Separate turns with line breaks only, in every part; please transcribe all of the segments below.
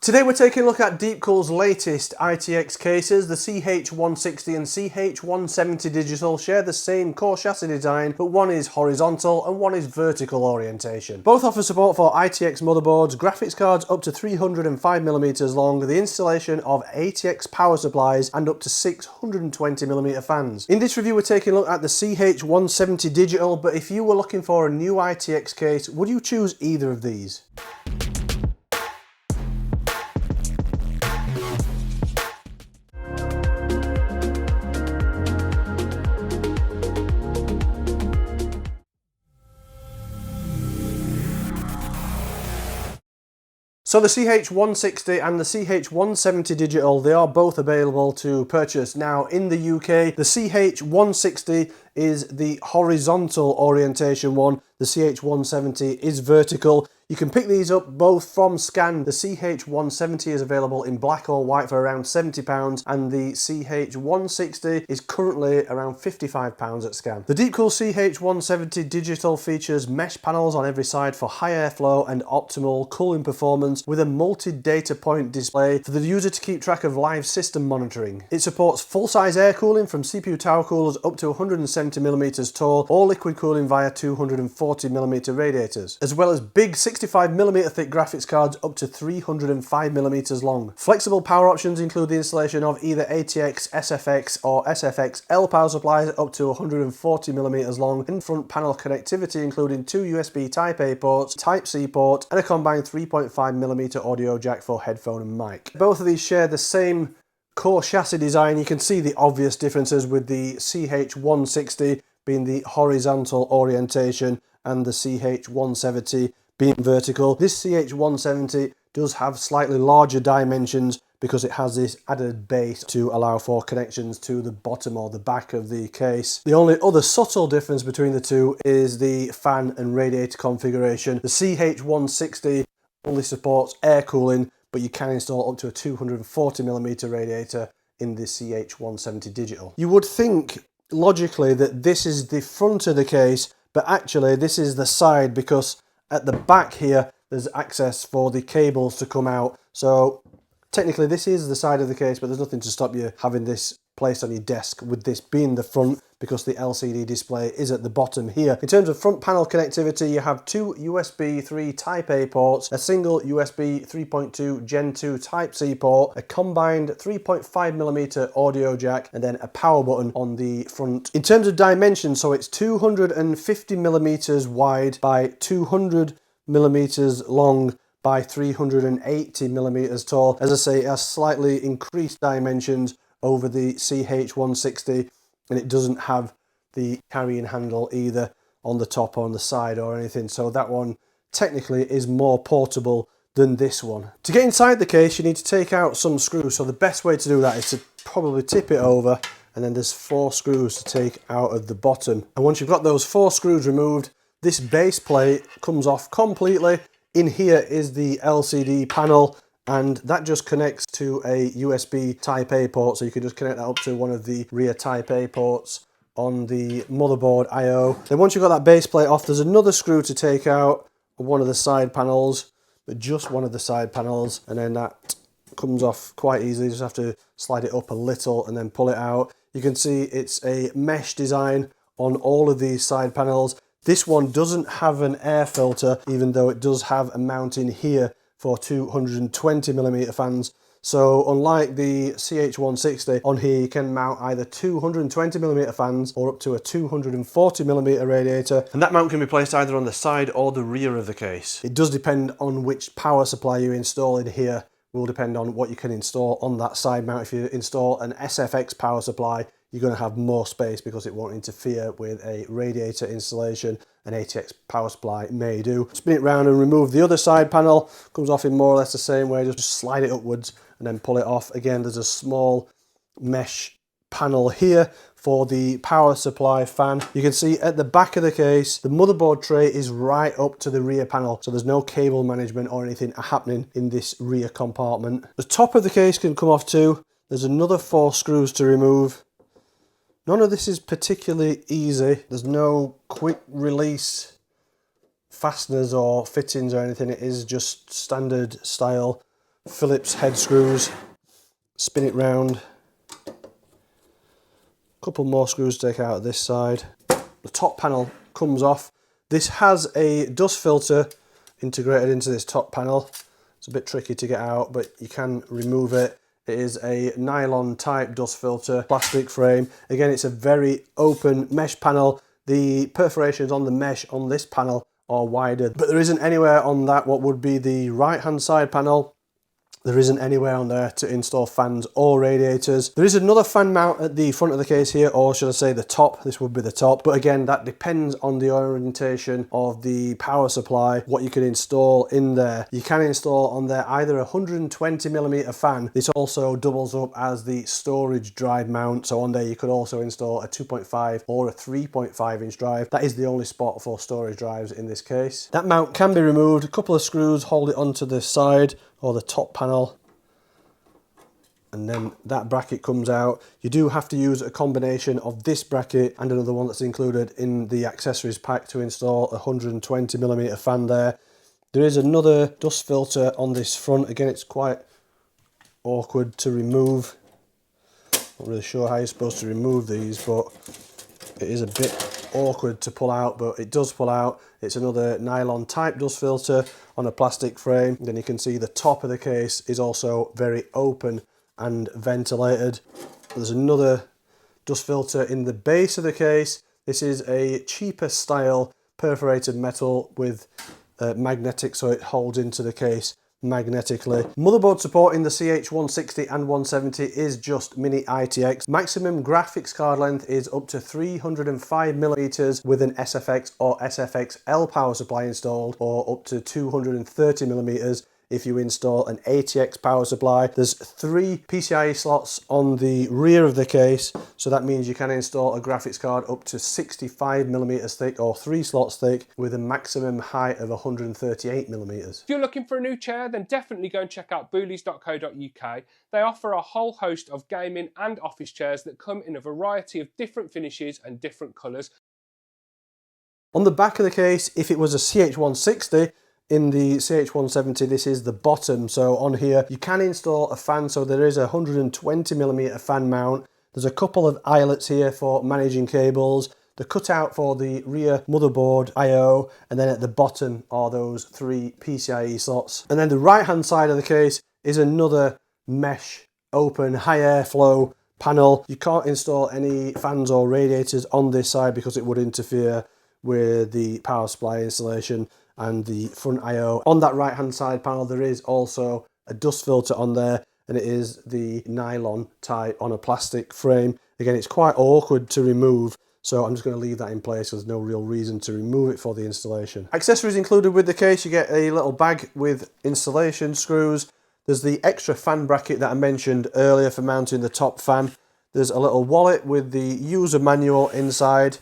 Today we're taking a look at DeepCool's latest ITX cases. The CH160 and CH170 digital share the same core chassis design, but one is horizontal and one is vertical orientation. Both offer support for ITX motherboards, graphics cards up to 305mm long, the installation of ATX power supplies and up to 620mm fans. In this review we're taking a look at the CH170 digital, but if you were looking for a new ITX case, would you choose either of these? So the CH160 and the CH170 digital, they are both available to purchase. Now in the UK, the CH160 is the horizontal orientation one, the CH170 is vertical. You can pick these up both from Scan. The CH170 is available in black or white for around £70 and the CH160 is currently around £55 at Scan. The DeepCool CH170 digital features mesh panels on every side for high airflow and optimal cooling performance with a multi-data point display for the user to keep track of live system monitoring. It supports full-size air cooling from CPU tower coolers up to 170mm tall or liquid cooling via 240mm radiators, as well as big 65mm thick graphics cards up to 305mm long. Flexible power options include the installation of either ATX, SFX or SFX-L power supplies up to 140mm long, and front panel connectivity including two USB Type-A ports, Type-C port and a combined 3.5mm audio jack for headphone and mic. Both of these share the same core chassis design. You can see the obvious differences with the CH160 being the horizontal orientation and the CH170 being vertical. This CH170 does have slightly larger dimensions because it has this added base to allow for connections to the bottom or the back of the case. The only other subtle difference between the two is the fan and radiator configuration. The CH160 only supports air cooling, but you can install up to a 240mm radiator in the CH170 digital. You would think logically that this is the front of the case, but actually this is the side, because at the back here there's access for the cables to come out. So technically this is the side of the case, but there's nothing to stop you having this placed on your desk with this being the front, because the LCD display is at the bottom here. In terms of front panel connectivity, you have two USB 3 Type-A ports, a single USB 3.2 Gen 2 Type-C port, a combined 3.5mm audio jack, and then a power button on the front. In terms of dimensions, so it's 250mm wide by 200mm long by 380mm tall. As I say, it has slightly increased dimensions over the CH160, and it doesn't have the carrying handle either on the top or on the side or anything, so that one technically is more portable than this one. To get inside the case you need to take out some screws, so the best way to do that is to probably tip it over, and then there's 4 screws to take out of the bottom. And once you've got those 4 screws removed, this base plate comes off completely. In here is the LCD panel, and that just connects to a USB Type-A port, so you can just connect that up to one of the rear Type-A ports on the motherboard I/O. Then once you've got that base plate off, there's another screw to take out one of the side panels, but just one of the side panels, and then that comes off quite easily. You just have to slide it up a little and then pull it out. You can see it's a mesh design on all of these side panels. This one doesn't have an air filter, even though it does have a mount in here for 220mm fans. So unlike the CH160, on here you can mount either 220mm fans or up to a 240mm radiator, and that mount can be placed either on the side or the rear of the case. It does depend on which power supply you install in here, will depend on what you can install on that side mount. If you install an SFX power supply, you're going to have more space because it won't interfere with a radiator installation. An ATX power supply may do. Spin it round and remove the other side panel. Comes off in more or less the same way. Just slide it upwards and then pull it off. Again, there's a small mesh panel here for the power supply fan. You can see at the back of the case, the motherboard tray is right up to the rear panel, so there's no cable management or anything happening in this rear compartment. The top of the case can come off too. There's another 4 screws to remove. None of this is particularly easy. There's no quick release fasteners or fittings or anything. It is just standard style Phillips head screws, spin it round. Couple more screws to take out of this side. The top panel comes off. This has a dust filter integrated into this top panel. It's a bit tricky to get out, but you can remove it. It is a nylon type dust filter, plastic frame. Again, it's a very open mesh panel. The perforations on the mesh on this panel are wider, but there isn't anywhere on that what would be the right hand side panel. There isn't anywhere on there to install fans or radiators. There is another fan mount at the front of the case here, or should I say the top. This would be the top, but again, that depends on the orientation of the power supply, what you can install in there. You can install on there either a 120mm fan. This also doubles up as the storage drive mount, so on there you could also install a 2.5 or a 3.5 inch drive. That is the only spot for storage drives in this case. That mount can be removed. A couple of screws hold it onto the side or the top panel, and then that bracket comes out. You do have to use a combination of this bracket and another one that's included in the accessories pack to install a 120mm fan there. There is another dust filter on this front. Again, it's quite awkward to remove. Not really sure how you're supposed to remove these, but it is a bit awkward to pull out, but it does pull out. It's another nylon type dust filter on a plastic frame. Then you can see the top of the case is also very open and ventilated. There's another dust filter in the base of the case. This is a cheaper style perforated metal with magnetic, so it holds into the case magnetically. Motherboard support in the CH160 and 170 is just mini ITX. Maximum graphics card length is up to 305mm with an SFX or SFXL power supply installed, or up to 230mm if you install an ATX power supply. There's 3 PCIe slots on the rear of the case, so that means you can install a graphics card up to 65mm thick or 3 slots thick with a maximum height of 138mm.
If you're looking for a new chair, then definitely go and check out boolies.co.uk. They offer a whole host of gaming and office chairs that come in a variety of different finishes and different colours.
On the back of the case, if it was a CH160, in the CH170, this is the bottom. So on here, you can install a fan. So there is a 120mm fan mount. There's a couple of eyelets here for managing cables, the cutout for the rear motherboard I/O, and then at the bottom are those 3 PCIe slots. And then the right-hand side of the case is another mesh, open, high airflow panel. You can't install any fans or radiators on this side because it would interfere with the power supply installation and the front I/O. On that right hand side panel there is also a dust filter on there, and it is the nylon type on a plastic frame. Again, it's quite awkward to remove, so I'm just going to leave that in place. There's no real reason to remove it for the installation. Accessories included with the case, you get a little bag with installation screws. There's the extra fan bracket that I mentioned earlier for mounting the top fan. There's a little wallet with the user manual inside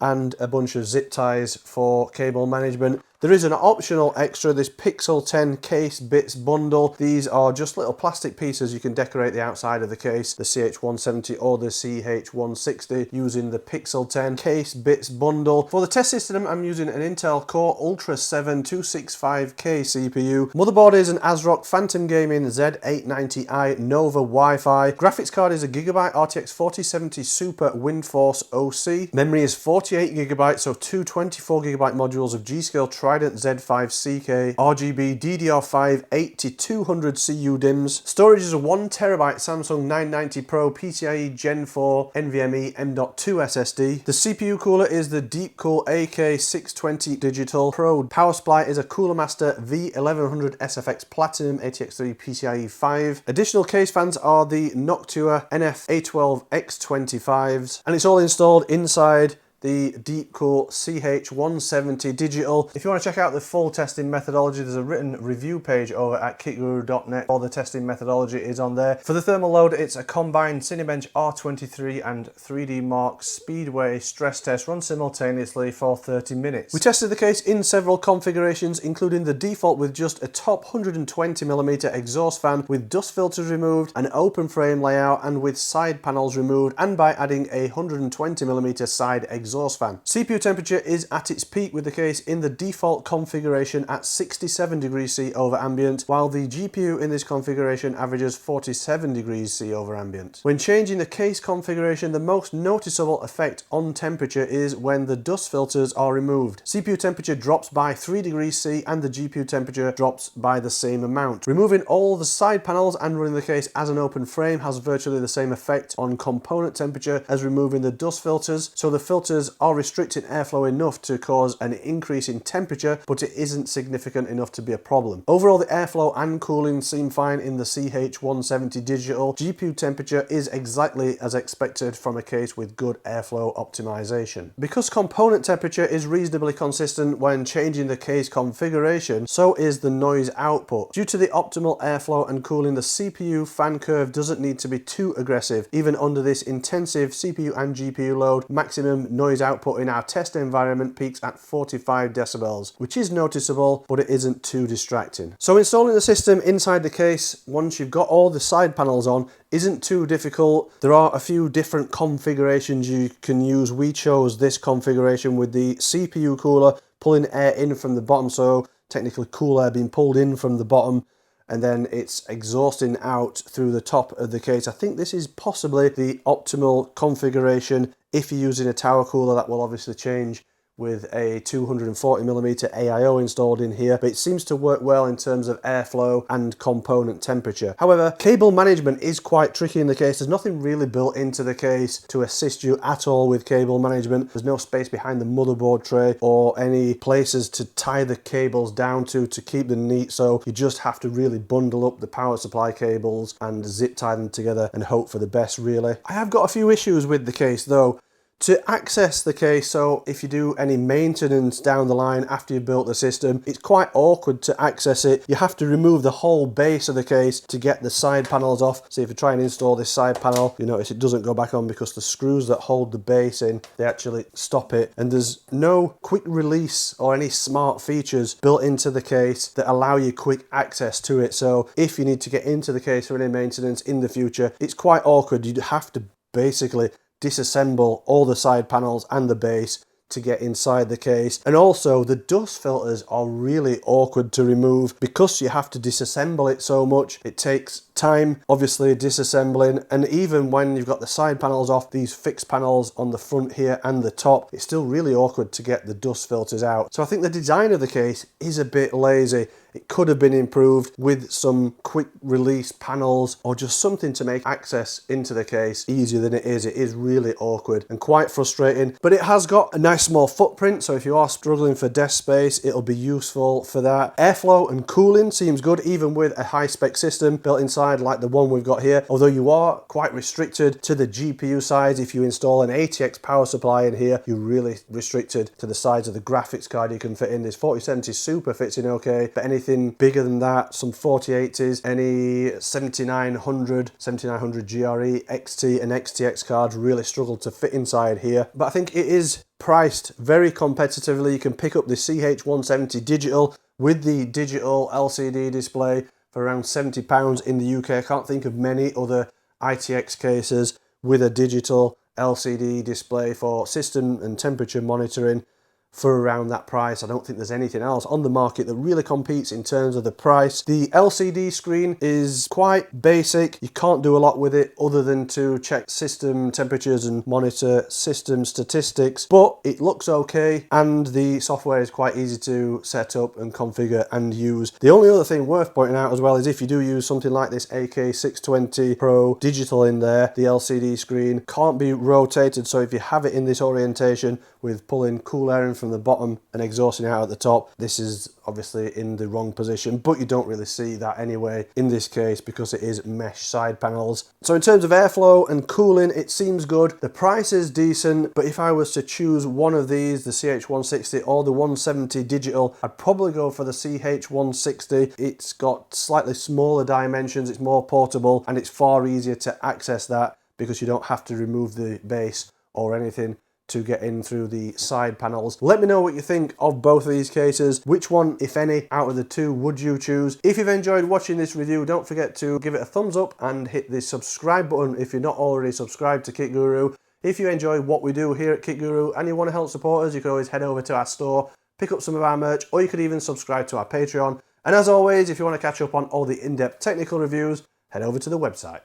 and a bunch of zip ties for cable management. There is an optional extra, this Pixel 10 case bits bundle. These are just little plastic pieces you can decorate the outside of the case, the CH170 or the CH160, using the Pixel 10 case bits bundle. For the test system, I'm using an Intel Core Ultra 7 265K CPU. Motherboard is an ASRock Phantom Gaming Z890i Nova Wi-Fi. Graphics card is a Gigabyte RTX 4070 Super WindForce OC. Memory is 48GB, so 2 24GB modules of G-Skill Trident Z5CK RGB DDR5 8200 CU DIMMs. Storage is a 1TB Samsung 990 Pro PCIe Gen 4 NVMe M.2 SSD. The CPU cooler is the DeepCool AK620 Digital Pro. Power supply is a Cooler Master V1100 SFX Platinum ATX3 PCIe 5. Additional case fans are the Noctua NF A12 X25s, and it's all installed inside the DeepCool CH170 Digital. If you want to check out the full testing methodology, there's a written review page over at kitguru.net. All the testing methodology is on there. For the thermal load, it's a combined Cinebench R23 and 3D Mark Speedway stress test run simultaneously for 30 minutes. We tested the case in several configurations, including the default with just a top 120mm exhaust fan with dust filters removed, an open frame layout, and with side panels removed, and by adding a 120mm side exhaust exhaust fan. CPU temperature is at its peak with the case in the default configuration at 67 degrees C over ambient, while the GPU in this configuration averages 47 degrees C over ambient. When changing the case configuration, the most noticeable effect on temperature is when the dust filters are removed. CPU temperature drops by 3 degrees C and the GPU temperature drops by the same amount. Removing all the side panels and running the case as an open frame has virtually the same effect on component temperature as removing the dust filters, so the filters are restricting airflow enough to cause an increase in temperature, but it isn't significant enough to be a problem. Overall, the airflow and cooling seem fine in the CH170 digital. GPU temperature is exactly as expected from a case with good airflow optimization. Because component temperature is reasonably consistent when changing the case configuration, so is the noise output. Due to the optimal airflow and cooling, the CPU fan curve doesn't need to be too aggressive. Even under this intensive CPU and GPU load, maximum noise output in our test environment peaks at 45 decibels, which is noticeable, but it isn't too distracting. So installing the system inside the case, once you've got all the side panels on, isn't too difficult. There are a few different configurations you can use. We chose this configuration with the CPU cooler pulling air in from the bottom, so technically cool air being pulled in from the bottom, and then it's exhausting out through the top of the case. I think this is possibly the optimal configuration. If you're using a tower cooler, that will obviously change with a 240mm AIO installed in here, but it seems to work well in terms of airflow and component temperature. However, cable management is quite tricky in the case. There's nothing really built into the case to assist you at all with cable management. There's no space behind the motherboard tray or any places to tie the cables down to keep them neat, so you just have to really bundle up the power supply cables and zip tie them together and hope for the best, really. I have got a few issues with the case though. To access the case, so if you do any maintenance down the line after you've built the system, it's quite awkward to access it. You have to remove the whole base of the case to get the side panels off. So if you try and install this side panel, you notice it doesn't go back on because the screws that hold the base in, they actually stop it. And there's no quick release or any smart features built into the case that allow you quick access to it. So if you need to get into the case for any maintenance in the future, it's quite awkward. You'd have to basically disassemble all the side panels and the base to get inside the case. And also the dust filters are really awkward to remove because you have to disassemble it so much. It takes time, obviously, disassembling, and even when you've got the side panels off, these fixed panels on the front here and the top, it's still really awkward to get the dust filters out. So I think the design of the case is a bit lazy. It could have been improved with some quick release panels or just something to make access into the case easier than it is. It is really awkward and quite frustrating, but it has got a nice small footprint, so if you are struggling for desk space, it'll be useful for that. Airflow and cooling seems good even with a high spec system built inside like the one we've got here, although you are quite restricted to the GPU size. If you install an ATX power supply in here, you're really restricted to the size of the graphics card you can fit in. This 4070 Super fits in okay, but anything bigger than that, some 4080s, any 7900 GRE, XT and XTX cards really struggle to fit inside here. But I think it is priced very competitively. You can pick up the CH170 digital with the digital LCD display for around £70 in the UK. I can't think of many other ITX cases with a digital LCD display for system and temperature monitoring for around that price. I don't think there's anything else on the market that really competes in terms of the price. The LCD screen is quite basic. You can't do a lot with it other than to check system temperatures and monitor system statistics, but it looks okay and the software is quite easy to set up and configure and use. The only other thing worth pointing out as well is if you do use something like this AK620 Pro digital in there, the LCD screen can't be rotated, so if you have it in this orientation with pulling cool air in from the bottom and exhausting out at the top, this is obviously in the wrong position, but you don't really see that anyway in this case because it is mesh side panels. So in terms of airflow and cooling, it seems good. The price is decent, but if I was to choose one of these, the CH160 or the 170 digital, I'd probably go for the CH160. It's got slightly smaller dimensions, it's more portable, and it's far easier to access that because you don't have to remove the base or anything to get in through the side panels. Let me know what you think of both of these cases. Which one, if any, out of the two would you choose? If you've enjoyed watching this review, don't forget to give it a thumbs up and hit the subscribe button if you're not already subscribed to Kit Guru. If you enjoy what we do here at Kit Guru and you want to help support us, you can always head over to our store, pick up some of our merch, or you could even subscribe to our Patreon. And as always, if you want to catch up on all the in-depth technical reviews, head over to the website.